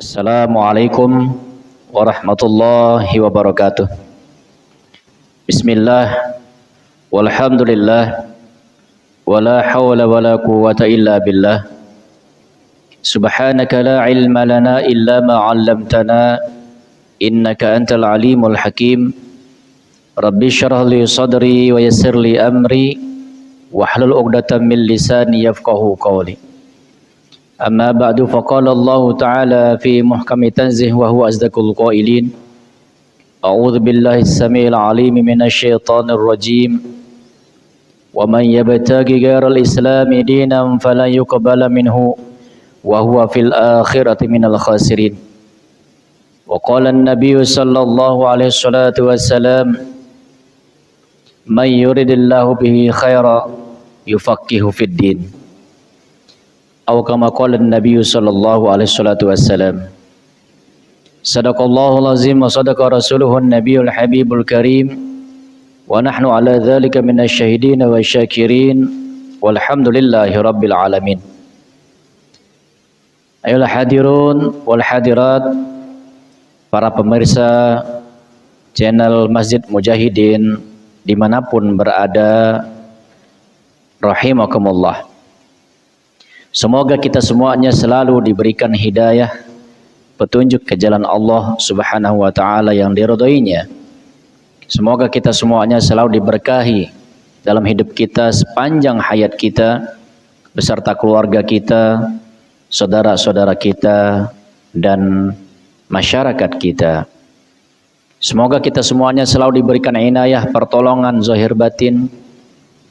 Assalamualaikum warahmatullahi wabarakatuh. Bismillah, walhamdulillah, wala hawla wala quwwata illa billah. Subhanaka la ilma lana illa ma 'allamtana, innaka antal alimul hakim. Rabbi syrah li sadri wa yassir li amri wahlul 'uqdatam min lisani yafqahu qawli. Amma ba'du, faqala Allah Ta'ala fi muhkami tanzih wa huwa asdaqul qailin. A'udzu billahi as-sami'il 'alim minasy syaithanir rajim. Wa man yabtaghi ghairal islami dinan falan yuqbala minhu wa huwa fil akhirati minal khasirin. Wa qala an-nabiy sallallahu alaihi wasallam, "May yuridillahu bihi khaira yufaqihu fid din." Atau kama qala an-nabiy sallallahu alaihi wasallam. Sadaqallahul azim wa sadaqa rasuluhun nabiyul habibul karim, wa nahnu ala dzalika minasy syahidin wa syakirin, walhamdulillahi rabbil alamin. Ayolah hadirun wal hadirat, para pemirsa channel Masjid Mujahidin dimanapun berada, rahimakumullah. Semoga kita semuanya selalu diberikan hidayah, petunjuk ke jalan Allah Subhanahu wa Ta'ala yang diridhoinya. Semoga kita semuanya selalu diberkahi dalam hidup kita sepanjang hayat kita, beserta keluarga kita, saudara-saudara kita, dan masyarakat kita. Semoga kita semuanya selalu diberikan inayah, pertolongan zahir batin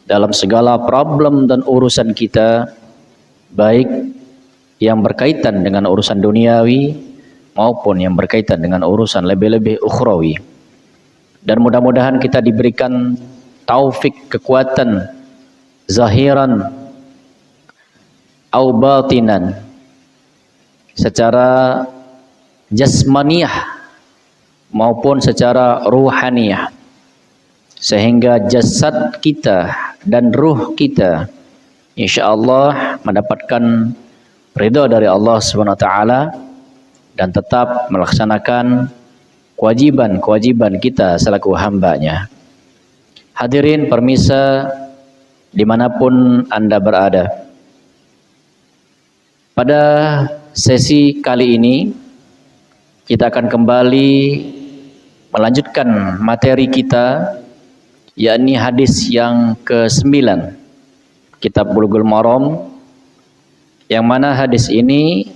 dalam segala problem dan urusan kita, baik yang berkaitan dengan urusan duniawi maupun yang berkaitan dengan urusan lebih-lebih ukhrawi. Dan mudah-mudahan kita diberikan taufik, kekuatan zahiran au batinan, secara jasmaniyah maupun secara ruhaniyah, sehingga jasad kita dan ruh kita insyaallah mendapatkan ridha dari Allah Subhanahu wa taala dan tetap melaksanakan kewajiban-kewajiban kita selaku hambanya. Hadirin permisa dimanapun Anda berada, pada sesi kali ini kita akan kembali melanjutkan materi kita, yakni hadis yang ke-9 Kitab Bulughul Maram, yang mana hadis ini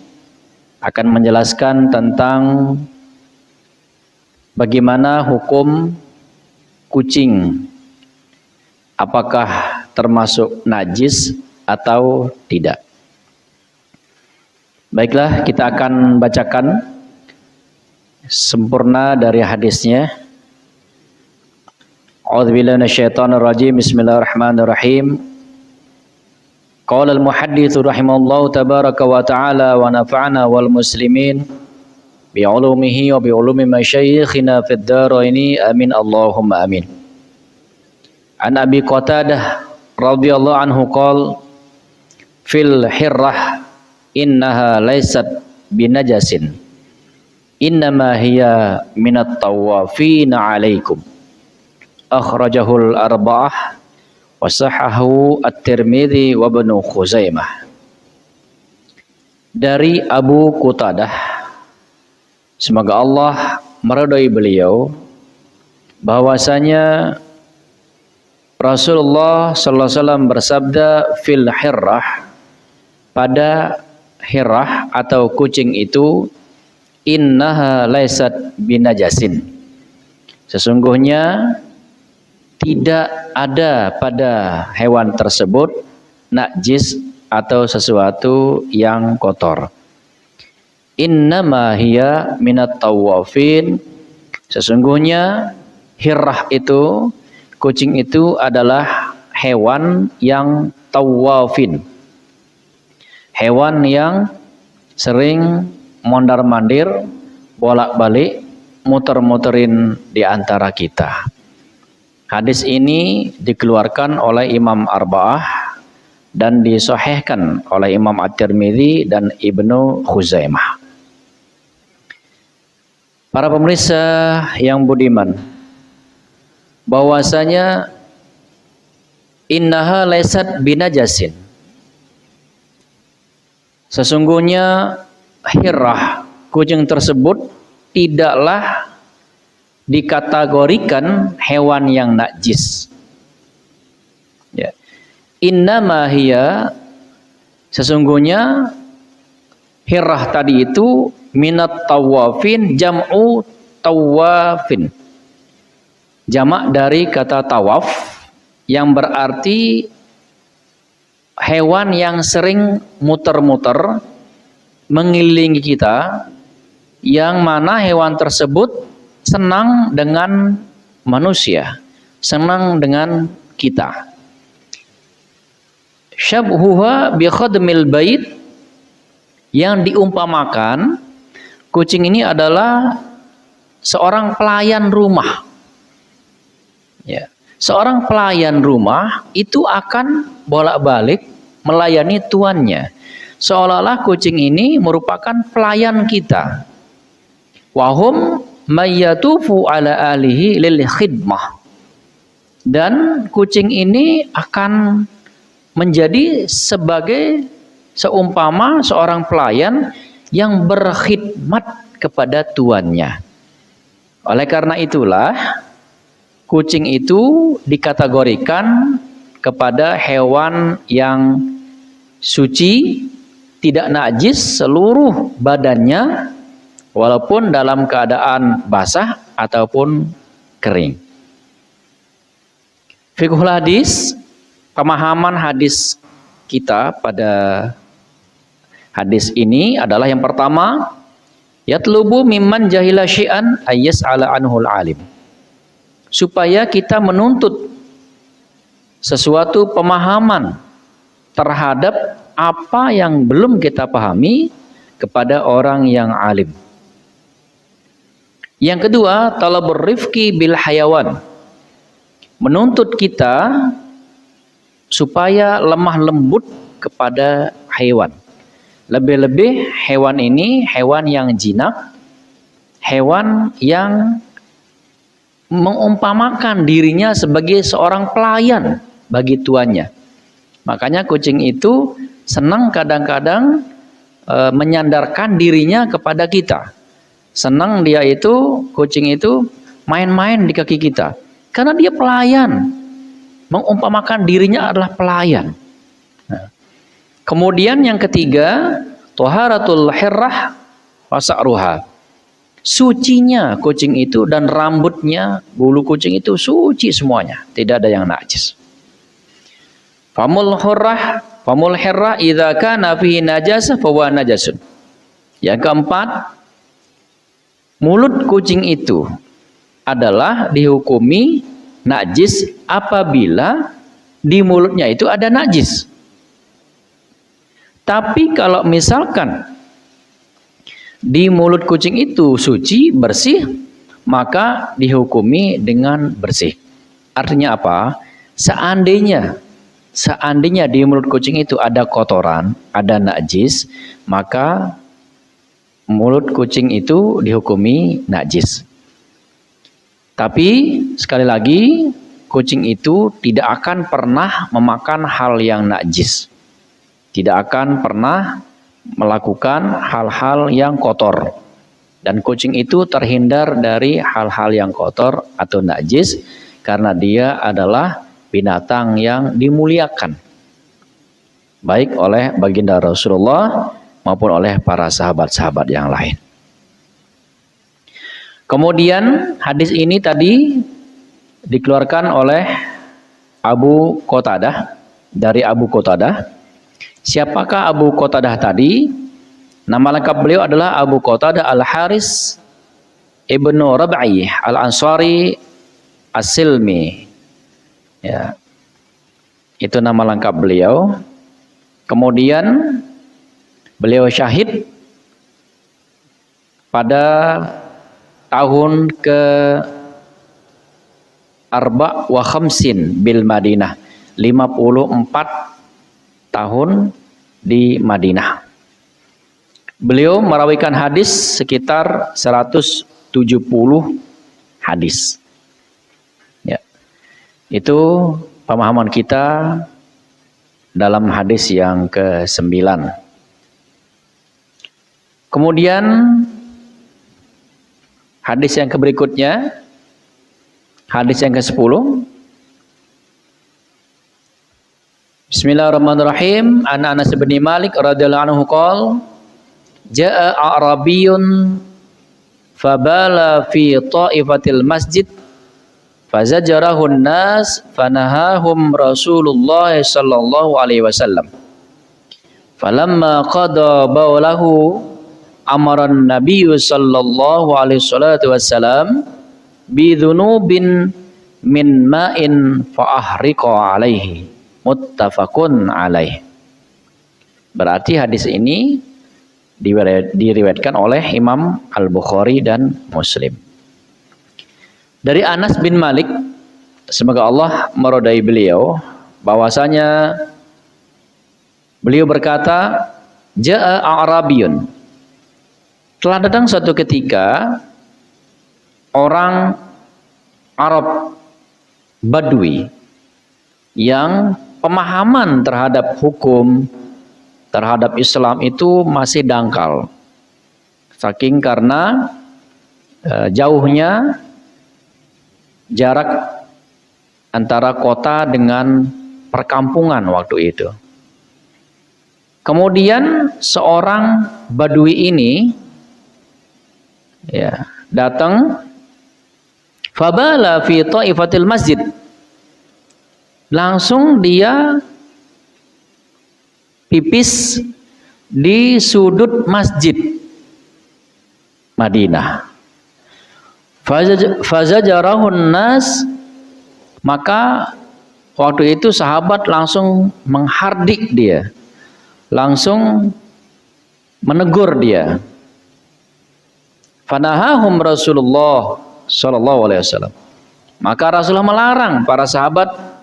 akan menjelaskan tentang bagaimana hukum kucing, apakah termasuk najis atau tidak. Baiklah, kita akan bacakan sempurna dari hadisnya. A'udzubillahi minasyaitonir rajim. Bismillahirrahmanirrahim. Qala al-muhaddits rahimahullahu tabaraka wa ta'ala wa nafa'ana wal muslimin bi 'ulumihi wa bi 'ulumi masyayikhina fid dharaini amin Allahumma amin. An Abi Qatadah radhiyallahu anhu qala fil hirrah innaha laysat binajasin, innama hiya minat tawafina 'alaikum. Akhrajahul arba'ah wa sahahu at-Tirmidzi wa Ibnu Khuzaimah. Dari Abu Qatadah, semoga Allah meridhai beliau, bahwasanya Rasulullah sallallahu alaihi wasallam bersabda fil hirrah, pada hirrah atau kucing itu, innaha laysat binajasin, sesungguhnya tidak ada pada hewan tersebut najis atau sesuatu yang kotor. Innama hiya minat tawafin, sesungguhnya hirrah itu, kucing itu adalah hewan yang tawafin, hewan yang sering mondar-mandir, bolak-balik, muter-muterin di antara kita. Hadis ini dikeluarkan oleh Imam Arba'ah dan disahihkan oleh Imam At-Tirmidzi dan Ibnu Khuzaimah. Para pemirsa yang budiman, bahwasanya innaha laysat binajasin. Sesungguhnya hirrah, kucing tersebut tidaklah dikategorikan hewan yang najis. Ya. Innama hiya, sesungguhnya hirrah tadi itu minat tawafin, jam'u tawafin, jamak dari kata tawaf yang berarti hewan yang sering muter-muter mengelilingi kita, yang mana hewan tersebut senang dengan manusia, senang dengan kita. Syabhuha bi khadmil bait, yang diumpamakan kucing ini adalah seorang pelayan rumah. Ya. Seorang pelayan rumah itu akan bolak-balik melayani tuannya. Seolah-olah kucing ini merupakan pelayan kita. Wahum mayyatufu ala alihi lil khidmah. Dan kucing ini akan menjadi sebagai seumpama seorang pelayan yang berkhidmat kepada tuannya. Oleh karena itulah kucing itu dikategorikan kepada hewan yang suci, tidak najis seluruh badannya, walaupun dalam keadaan basah ataupun kering. Fiqhul hadis, pemahaman hadis kita pada hadis ini adalah yang pertama, yatlubu mimman jahila syai'an ayyas'ala anhul alim. Supaya kita menuntut sesuatu pemahaman terhadap apa yang belum kita pahami kepada orang yang alim. Yang kedua, talabur rifqi bil hayawan. Menuntut kita supaya lemah lembut kepada hewan. Lebih-lebih hewan ini hewan yang jinak, hewan yang mengumpamakan dirinya sebagai seorang pelayan bagi tuannya. Makanya kucing itu senang kadang-kadang menyandarkan dirinya kepada kita. Senang dia itu, kucing itu main-main di kaki kita. Karena dia pelayan. Mengumpamakan dirinya adalah pelayan. Nah. Kemudian yang ketiga, thaharatul hirrah wa sa'ruha. Sucinya kucing itu dan rambutnya, bulu kucing itu suci semuanya, tidak ada yang najis. Famul hirrah idza kana fihi najasah fa huwa najasun. Yang keempat, mulut kucing itu adalah dihukumi najis apabila di mulutnya itu ada najis. Tapi kalau misalkan di mulut kucing itu suci, bersih, maka dihukumi dengan bersih. Artinya apa? Seandainya di mulut kucing itu ada kotoran, ada najis, maka mulut kucing itu dihukumi najis. Tapi sekali lagi, kucing itu tidak akan pernah memakan hal yang najis. Tidak akan pernah melakukan hal-hal yang kotor. Dan kucing itu terhindar dari hal-hal yang kotor atau najis karena dia adalah binatang yang dimuliakan. Baik oleh baginda Rasulullah maupun oleh para sahabat-sahabat yang lain. Kemudian hadis ini tadi dikeluarkan oleh Abu Qatadah, dari Abu Qatadah. Siapakah Abu Qatadah tadi? Nama lengkap beliau adalah Abu Qatadah Al-Haris Ibnu Rabi'i Al-Ansari As-Silmi. Ya. Itu nama lengkap beliau. Kemudian beliau syahid pada tahun ke arba wa khamsin bil Madinah, 54 tahun di Madinah. Beliau merawikan hadis sekitar 120 hadis. Ya. Itu pemahaman kita dalam hadis yang ke-9. Kemudian hadis yang berikutnya, hadis yang ke-10. Bismillahirrahmanirrahim. An Anas bin Malik radhiyallahu anhu qala jaa a'rabiyyun fabala fi ta'ifatil masjid fazajarahu an-nas fanahahum Rasulullah sallallahu alaihi wasallam. Falamma qada bawlahu amara an-nabiy sallallahu alaihi wasallam bi dhunubin min ma'in fa ahriqa alaihi. Muttafaqun alaih. Berarti hadis ini diriwayatkan oleh Imam Al-Bukhari dan Muslim. Dari Anas bin Malik, semoga Allah meridai beliau, bahwasanya beliau berkata, Ja'a A'rabiyun. Telah datang suatu ketika orang Arab Badui yang pemahaman terhadap hukum, terhadap Islam itu masih dangkal. Saking karena jauhnya jarak antara kota dengan perkampungan waktu itu. Kemudian seorang Badui ini ya datang, fabala fi ta'ifatil masjid. Langsung dia pipis di sudut masjid Madinah. Fazajarahun nas, maka waktu itu sahabat langsung menghardik dia, langsung menegur dia. Fanahahum Rasulullah sallallahu alaihi wasallam. Maka Rasulullah melarang para sahabat,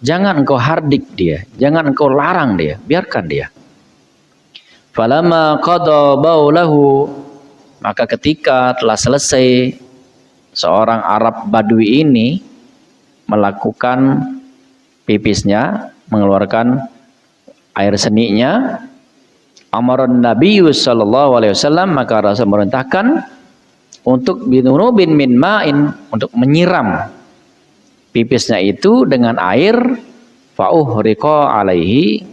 jangan engkau hardik dia, jangan engkau larang dia, biarkan dia. Falamma qada baulahu, maka ketika telah selesai seorang Arab Badui ini melakukan pipisnya, mengeluarkan air seninya, amaran Nabi sallallahu alaihi wasallam, maka Rasul merintahkan untuk binunubin min ma'in, untuk menyiram pipisnya itu dengan air, fa'uhriqa alaihi,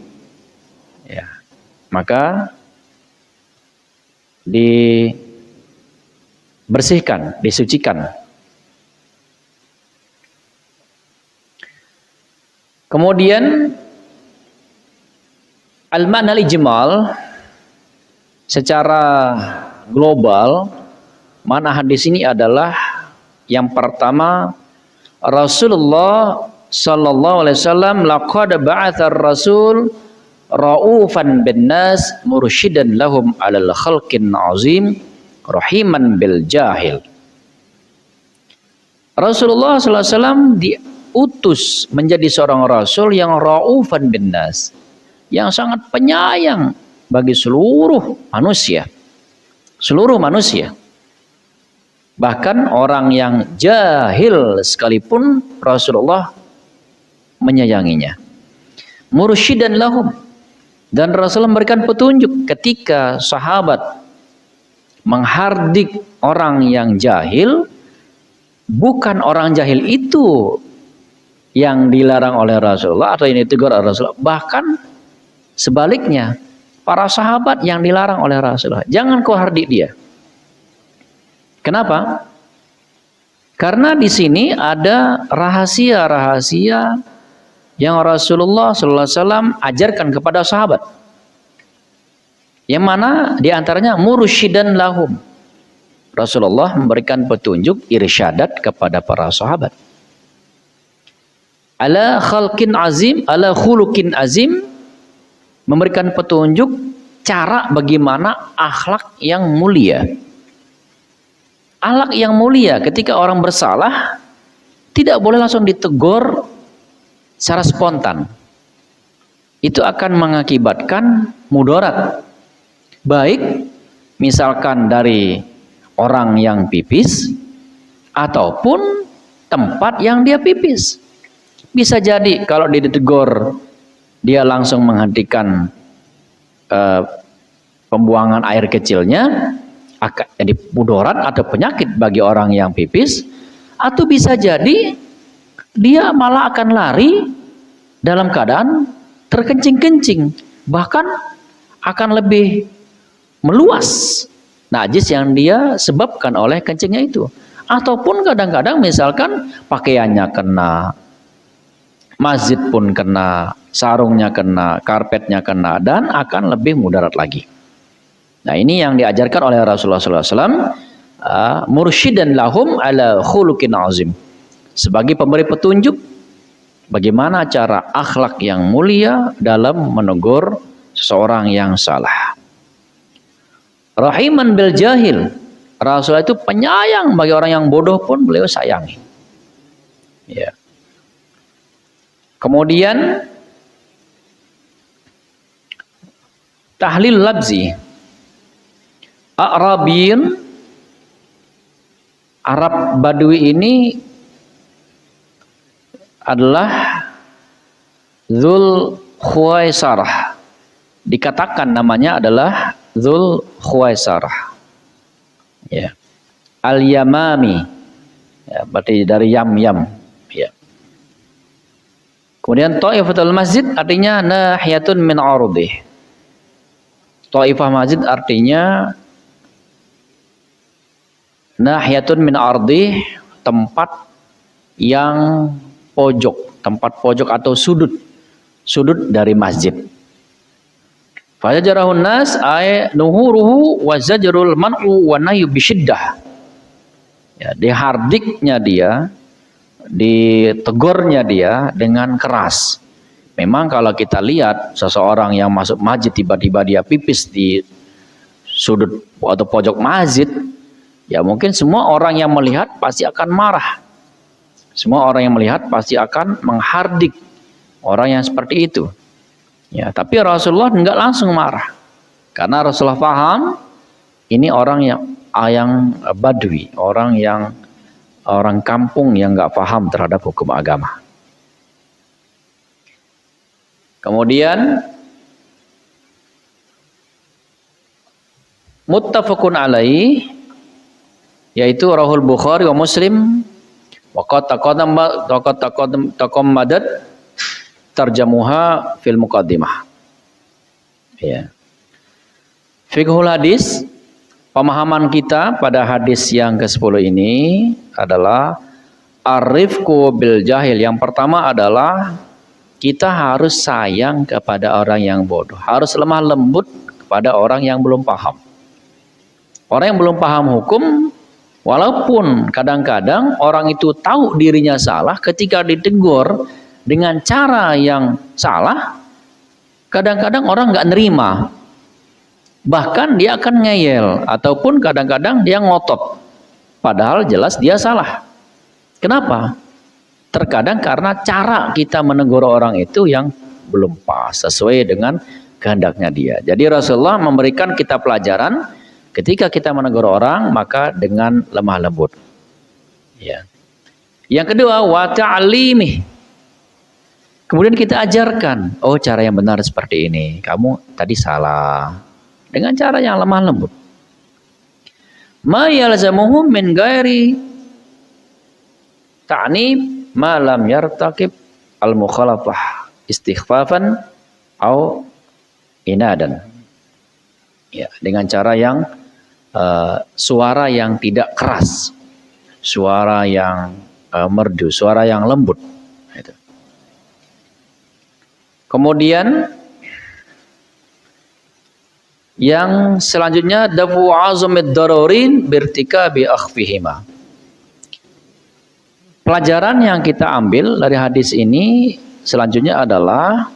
ya, maka dibersihkan, disucikan. Kemudian al-ma'na al-ijmal, secara global makna hadis ini adalah yang pertama, Rasulullah sallallahu alaihi wasallam laqad ba'atha ar-rasul raufan bin nas mursyidan lahum 'alal khalqin 'azim rahiman bil jahil. Rasulullah sallallahu alaihi wasallam diutus menjadi seorang rasul yang raufan bin nas, yang sangat penyayang bagi seluruh manusia. Seluruh manusia. Bahkan orang yang jahil sekalipun Rasulullah menyayanginya. Mursyidan lahum, dan Rasulullah memberikan petunjuk ketika sahabat menghardik orang yang jahil, bukan orang jahil itu yang dilarang oleh Rasulullah atau yang ditegur oleh Rasulullah, bahkan sebaliknya para sahabat yang dilarang oleh Rasulullah, jangan kau hardik dia. Kenapa? Karena di sini ada rahasia-rahasia yang Rasulullah sallallahu alaihi wasallam ajarkan kepada sahabat. Yang mana diantaranya mursyidan lahum. Rasulullah memberikan petunjuk irsyadat kepada para sahabat. Ala khalqin azim, ala khuluqin azim, memberikan petunjuk cara bagaimana akhlak yang mulia. Akhlak yang mulia, ketika orang bersalah tidak boleh langsung ditegur secara spontan. Itu akan mengakibatkan mudarat. Baik misalkan dari orang yang pipis ataupun tempat yang dia pipis. Bisa jadi kalau ditegur dia langsung menghentikan pembuangan air kecilnya, akan jadi mudarat atau penyakit bagi orang yang pipis, atau bisa jadi dia malah akan lari dalam keadaan terkencing-kencing, bahkan akan lebih meluas najis yang dia sebabkan oleh kencingnya itu. Ataupun kadang-kadang misalkan pakaiannya kena, masjid pun kena, sarungnya kena, karpetnya kena, dan akan lebih mudarat lagi. Nah, ini yang diajarkan oleh Rasulullah SAW, mursyidan lahum ala khuluqin azim, sebagai pemberi petunjuk bagaimana cara akhlak yang mulia dalam menegur seseorang yang salah. Rahiman bil jahil, Rasulullah itu penyayang bagi orang yang bodoh pun beliau sayangi. Ya. Kemudian tahlil labzi. A'rabiyun, Arab Badui ini adalah Dzul Khuwaisarah. Dikatakan namanya adalah Dzul Khuwaisarah. Ya. Al-Yamami. Ya, berarti dari Yam-Yam. Ya. Kemudian Ta'ifatul Masjid artinya nahiyatun min arudih. Ta'ifah masjid artinya nahiyatun min ardih, tempat yang pojok, tempat pojok atau sudut dari masjid. Fajajarahun nas ay nuhuruhu wa zajrul man'u wa nahyu bisyiddah. Ya, dihardiknya dia, ditegurnya dia dengan keras. Memang kalau kita lihat seseorang yang masuk masjid tiba-tiba dia pipis di sudut atau pojok masjid, ya mungkin semua orang yang melihat pasti akan marah. Semua orang yang melihat pasti akan menghardik orang yang seperti itu. Ya, tapi Rasulullah enggak langsung marah. Karena Rasulullah paham ini orang yang badui, orang kampung yang enggak paham terhadap hukum agama. Kemudian muttafaqun alaihi, yaitu Rahul Bukhari wa Muslim, waqad taqammadat tarjamuha fil muqaddimah. Ya. Fiqhul hadis, pemahaman kita pada hadis yang ke-10 ini adalah arifku bil jahil. Yang pertama adalah kita harus sayang kepada orang yang bodoh, harus lemah lembut kepada orang yang belum paham. Orang yang belum paham hukum, walaupun kadang-kadang orang itu tahu dirinya salah, ketika ditegur dengan cara yang salah, kadang-kadang orang nggak nerima. Bahkan dia akan ngeyel, ataupun kadang-kadang dia ngotot. Padahal jelas dia salah. Kenapa? Terkadang karena cara kita menegur orang itu yang belum pas, sesuai dengan kehendaknya dia. Jadi Rasulullah memberikan kita pelajaran, ketika kita menegur orang, maka dengan lemah lembut. Ya. Yang kedua, wa ta'limih. Kemudian kita ajarkan, oh cara yang benar seperti ini, kamu tadi salah. Dengan cara yang lemah lembut. Ma yalzamuhum min ghairi ta'nib ma lam yartaqib al-mukhalafah istighfafan au inadan. Ya, dengan cara yang suara yang tidak keras, suara yang merdu, suara yang lembut. Itu. Kemudian yang selanjutnya dafu azamid darurin birtikabi akhfihima. Pelajaran yang kita ambil dari hadis ini selanjutnya adalah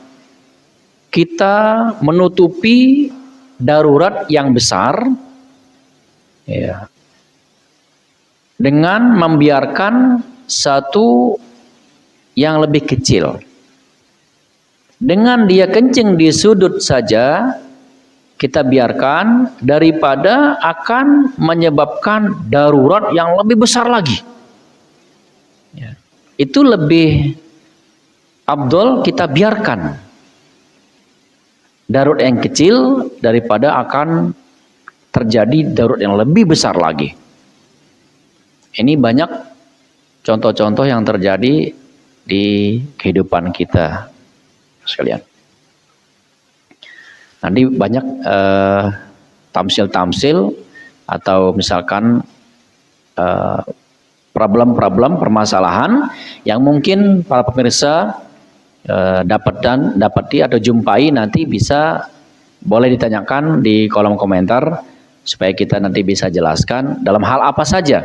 kita menutupi darurat yang besar, ya, dengan membiarkan satu yang lebih kecil. Dengan dia kencing di sudut saja, kita biarkan daripada akan menyebabkan darurat yang lebih besar lagi. Ya. Itu lebih afdol kita biarkan darurat yang kecil daripada akan terjadi darurat yang lebih besar lagi. Ini banyak contoh-contoh yang terjadi di kehidupan kita sekalian. Nanti banyak tamsil-tamsil atau misalkan problem-problem permasalahan yang mungkin para pemirsa dapati atau jumpai, nanti bisa boleh ditanyakan di kolom komentar supaya kita nanti bisa jelaskan dalam hal apa saja.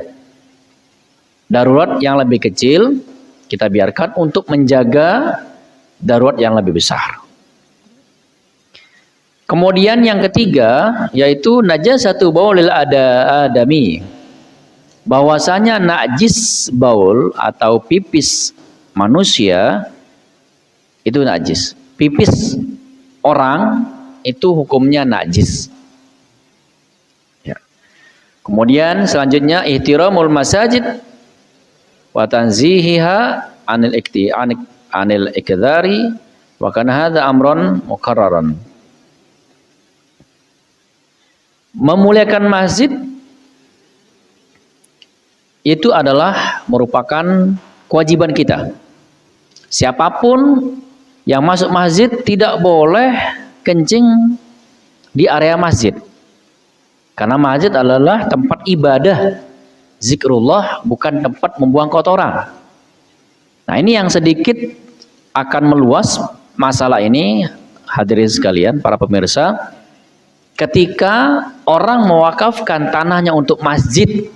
Darurat yang lebih kecil kita biarkan untuk menjaga darurat yang lebih besar. Kemudian yang ketiga yaitu najasatu baulil adami. Bahwasanya najis baul atau pipis manusia itu najis. Pipis orang itu hukumnya najis. Ya. Kemudian selanjutnya ihtiramul masajid wa tanzihiha anil ikdari wa kana hadza amron mukarraran. Memuliakan masjid itu adalah merupakan kewajiban kita. Siapapun yang masuk masjid tidak boleh kencing di area masjid. Karena masjid adalah tempat ibadah, zikrullah, bukan tempat membuang kotoran. Nah, ini yang sedikit akan meluas masalah ini, hadirin sekalian, para pemirsa. Ketika orang mewakafkan tanahnya untuk masjid,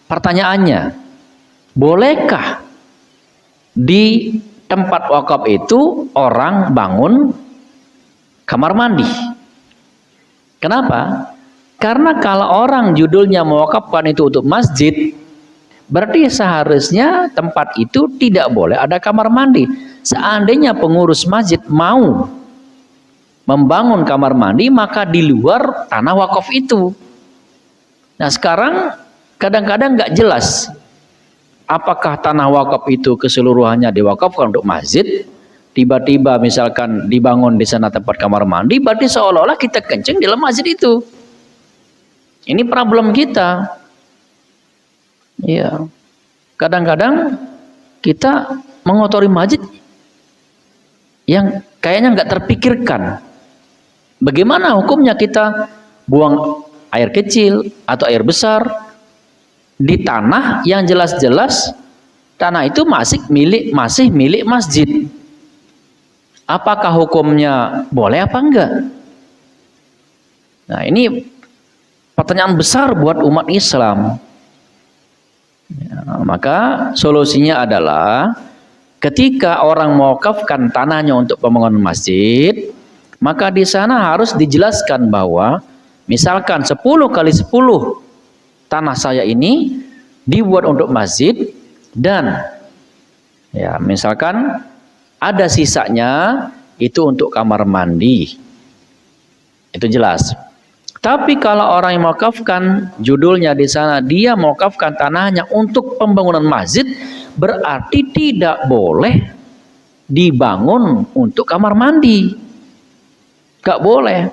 pertanyaannya, bolehkah di tempat wakaf itu orang bangun kamar mandi? Kenapa? Karena kalau orang judulnya mewakafkan itu untuk masjid, berarti seharusnya tempat itu tidak boleh ada kamar mandi. Seandainya pengurus masjid mau membangun kamar mandi, maka di luar tanah wakaf itu. Nah, sekarang kadang-kadang nggak jelas apakah tanah wakaf itu keseluruhannya diwakafkan untuk masjid. Tiba-tiba misalkan dibangun di sana tempat kamar mandi, berarti seolah-olah kita kencing di dalam masjid itu. Ini problem kita. Ya, kadang-kadang kita mengotori masjid yang kayaknya nggak terpikirkan. Bagaimana hukumnya kita buang air kecil atau air besar di tanah yang jelas-jelas tanah itu masih milik masjid? Apakah hukumnya boleh apa enggak? Nah, ini pertanyaan besar buat umat Islam. Ya, maka solusinya adalah ketika orang mewakafkan tanahnya untuk pembangunan masjid, maka di sana harus dijelaskan bahwa misalkan 10 kali 10 tanah saya ini dibuat untuk masjid, dan ya misalkan ada sisanya itu untuk kamar mandi. Itu jelas. Tapi kalau orang yang mewakafkan judulnya di sana, dia mewakafkan tanahnya untuk pembangunan masjid, berarti tidak boleh dibangun untuk kamar mandi. Gak boleh.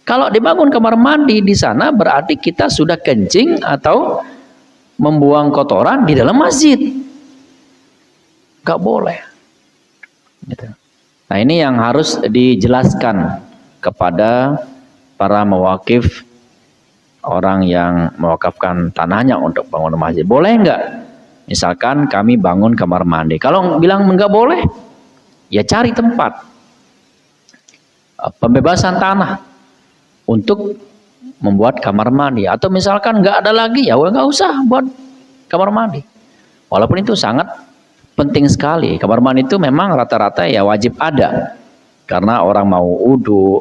Kalau dibangun kamar mandi di sana, berarti kita sudah kencing atau membuang kotoran di dalam masjid. Gak boleh. Gitu. Nah, ini yang harus dijelaskan kepada para mewakif, orang yang mewakafkan tanahnya untuk bangun masjid. Boleh enggak? Misalkan kami bangun kamar mandi. Kalau bilang enggak boleh, ya cari tempat pembebasan tanah untuk membuat kamar mandi. Atau misalkan enggak ada lagi, ya enggak usah buat kamar mandi. Walaupun itu sangat penting sekali. Kamar mandi itu memang rata-rata ya wajib ada. Karena orang mau wudu,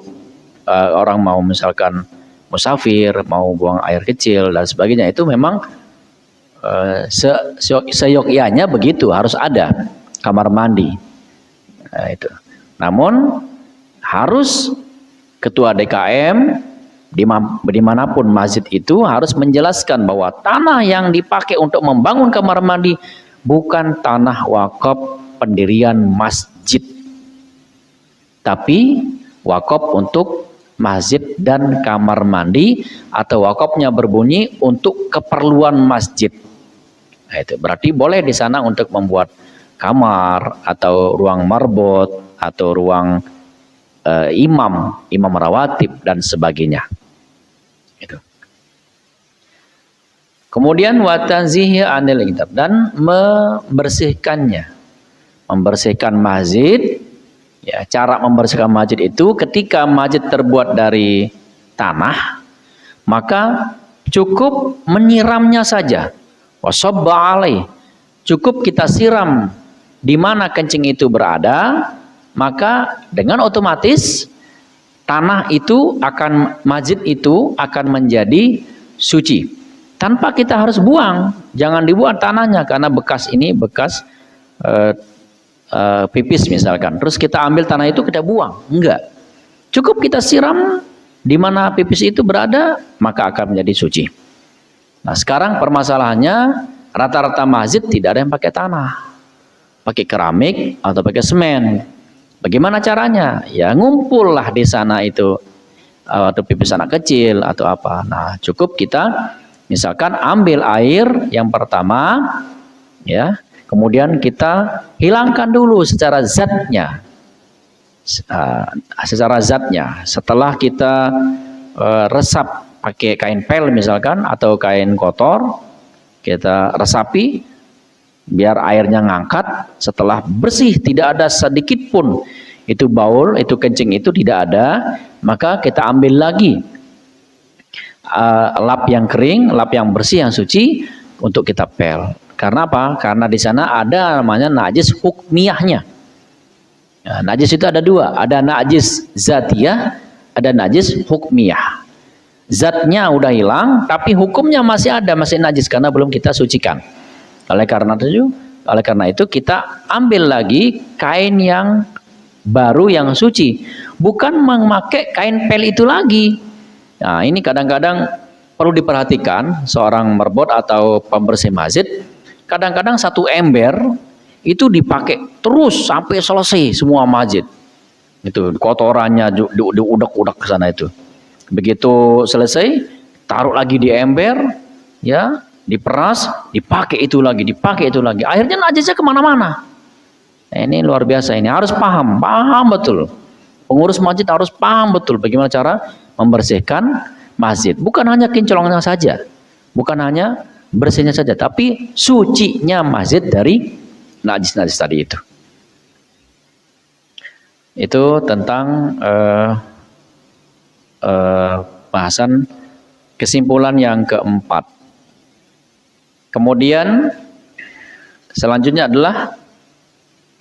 orang mau misalkan musafir, mau buang air kecil dan sebagainya, itu memang seyogyanya begitu, harus ada kamar mandi. Nah, itu. Namun harus ketua DKM dimanapun masjid itu harus menjelaskan bahwa tanah yang dipakai untuk membangun kamar mandi bukan tanah wakaf pendirian masjid, tapi wakaf untuk masjid dan kamar mandi, atau wakafnya berbunyi untuk keperluan masjid. Nah, itu berarti boleh di sana untuk membuat kamar atau ruang marbot atau ruang imam rawatib dan sebagainya. Itu. Kemudian wa tanzihi anil kitab, dan membersihkan masjid. Ya, cara membersihkan masjid itu ketika masjid terbuat dari tanah, maka cukup menyiramnya saja. Wasabba alaih, cukup kita siram di mana kencing itu berada, maka dengan otomatis tanah itu masjid itu akan menjadi suci. Tanpa kita harus buang, jangan dibuang tanahnya karena bekas pipis misalkan. Terus kita ambil tanah itu kita buang, enggak. Cukup kita siram di mana pipis itu berada, maka akan menjadi suci. Nah, sekarang permasalahannya rata-rata masjid tidak ada yang pakai tanah, pakai keramik atau pakai semen. Bagaimana caranya? Ya ngumpullah di sana itu atau pipis anak kecil atau apa. Nah, cukup kita misalkan ambil air yang pertama, ya, kemudian kita hilangkan dulu secara zatnya. Setelah kita resap pakai kain pel misalkan atau kain kotor, kita resapi biar airnya ngangkat. Setelah bersih, tidak ada sedikit pun itu baul, itu kencing itu tidak ada, maka kita ambil lagi lap yang kering, lap yang bersih, yang suci untuk kita pel. Karena apa? Karena di sana ada namanya najis hukmiyahnya. Nah, najis itu ada dua, ada najis zatiyah, ada najis hukmiyah. Zatnya udah hilang, tapi hukumnya masih ada, masih najis karena belum kita sucikan. Oleh karena itu kita ambil lagi kain yang baru yang suci, bukan memakai kain pel itu lagi. Nah, ini kadang-kadang perlu diperhatikan seorang merbot atau pembersih masjid. Kadang-kadang satu ember itu dipakai terus sampai selesai semua masjid. Itu kotorannya diudak-udak ke sana itu. Begitu selesai, taruh lagi di ember, ya, diperas, dipakai itu lagi. Akhirnya najisnya kemana-mana. Nah, ini luar biasa, ini harus paham betul. Pengurus masjid harus paham betul bagaimana cara membersihkan masjid. Bukan hanya kinclongnya saja, bukan hanya bersihnya saja, tapi sucinya masjid dari najis-najis tadi itu. Itu tentang bahasan kesimpulan yang keempat. Kemudian selanjutnya adalah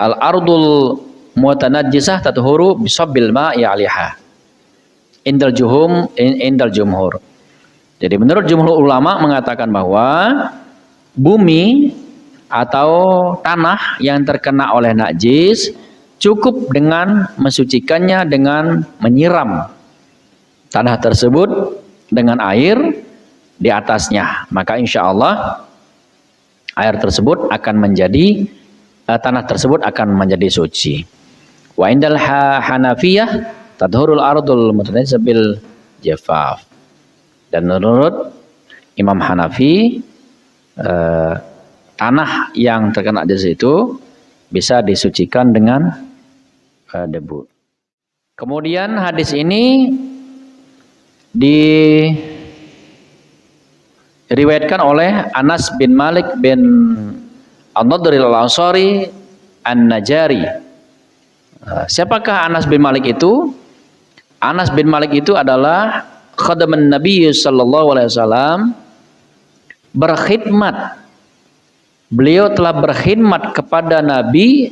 al-ardul mutanajjisah tatuhuru bisabbil ma'i 'alaiha indal jumhur. Jadi menurut jumhur ulama mengatakan bahwa bumi atau tanah yang terkena oleh najis cukup dengan mensucikannya dengan menyiram tanah tersebut dengan air di atasnya, maka insya Allah air tersebut akan menjadi tanah tersebut akan menjadi suci. Wa indal Hanafiyah tadhurul ardul mutanajjisah bil jafaf. Dan menurut Imam Hanafi tanah yang terkena najis itu bisa disucikan dengan debu. Kemudian hadis ini diriwayatkan oleh Anas bin Malik bin An-Nadr al-Ansari An-Najari. Siapakah Anas bin Malik itu? Anas bin Malik itu adalah khadaman Nabi sallallahu alaihi wasallam, berkhidmat. Beliau telah berkhidmat kepada Nabi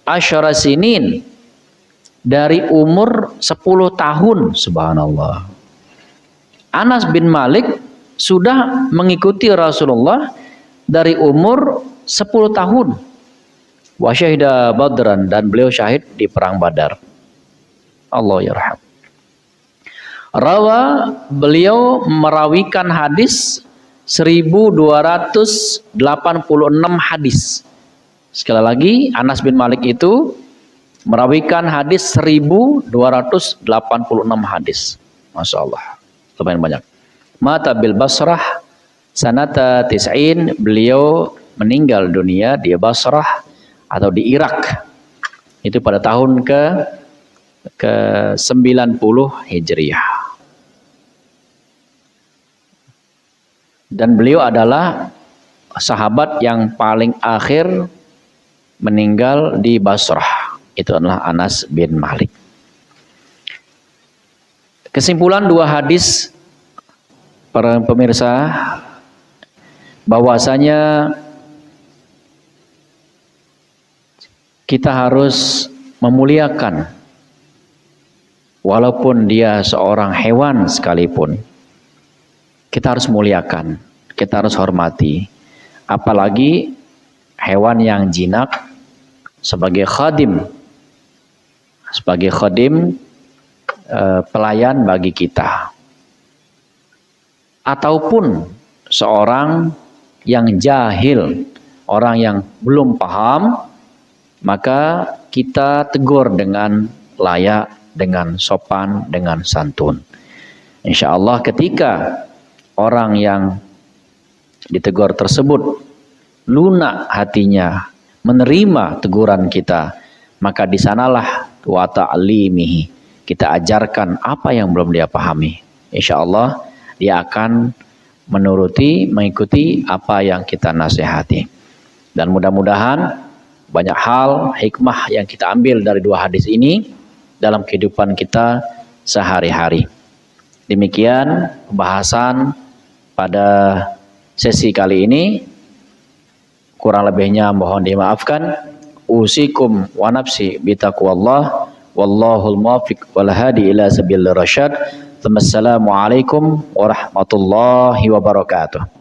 asyara sinin, dari umur 10 tahun, subhanallah. Anas bin Malik sudah mengikuti Rasulullah dari umur 10 tahun. Wa syahida Badran, dan beliau syahid di perang Badar. Allah yarham. Rawa, beliau merawikan hadis 1286 hadis. Sekali lagi, Anas bin Malik itu merawikan hadis 1286 hadis. Masya Allah, lumayan banyak. Mata bil Basrah sanata tis'in, beliau meninggal dunia di Basrah atau di Irak. Itu pada tahun ke 90 Hijriah. Dan beliau adalah sahabat yang paling akhir meninggal di Basrah. Itu adalah Anas bin Malik. Kesimpulan dua hadis para pemirsa, bahwasanya kita harus memuliakan walaupun dia seorang hewan sekalipun. Kita harus muliakan, kita harus hormati. Apalagi hewan yang jinak sebagai khadim, pelayan bagi kita. Ataupun seorang yang jahil, orang yang belum paham, maka kita tegur dengan layak, dengan sopan, dengan santun. Insya Allah ketika orang yang ditegur tersebut lunak hatinya, menerima teguran kita, maka di sanalah wa ta'limihi, kita ajarkan apa yang belum dia pahami. Insya Allah dia akan menuruti, mengikuti apa yang kita nasihati. Dan mudah-mudahan banyak hal hikmah yang kita ambil dari dua hadis ini dalam kehidupan kita sehari-hari. Demikian pembahasan pada sesi kali ini. Kurang lebihnya mohon dimaafkan. Usikum wa nafsi bitaqwallah, wallahul muwaffiq wal hadi ila sabilir rasyad. Wassalamualaikum warahmatullahi wabarakatuh.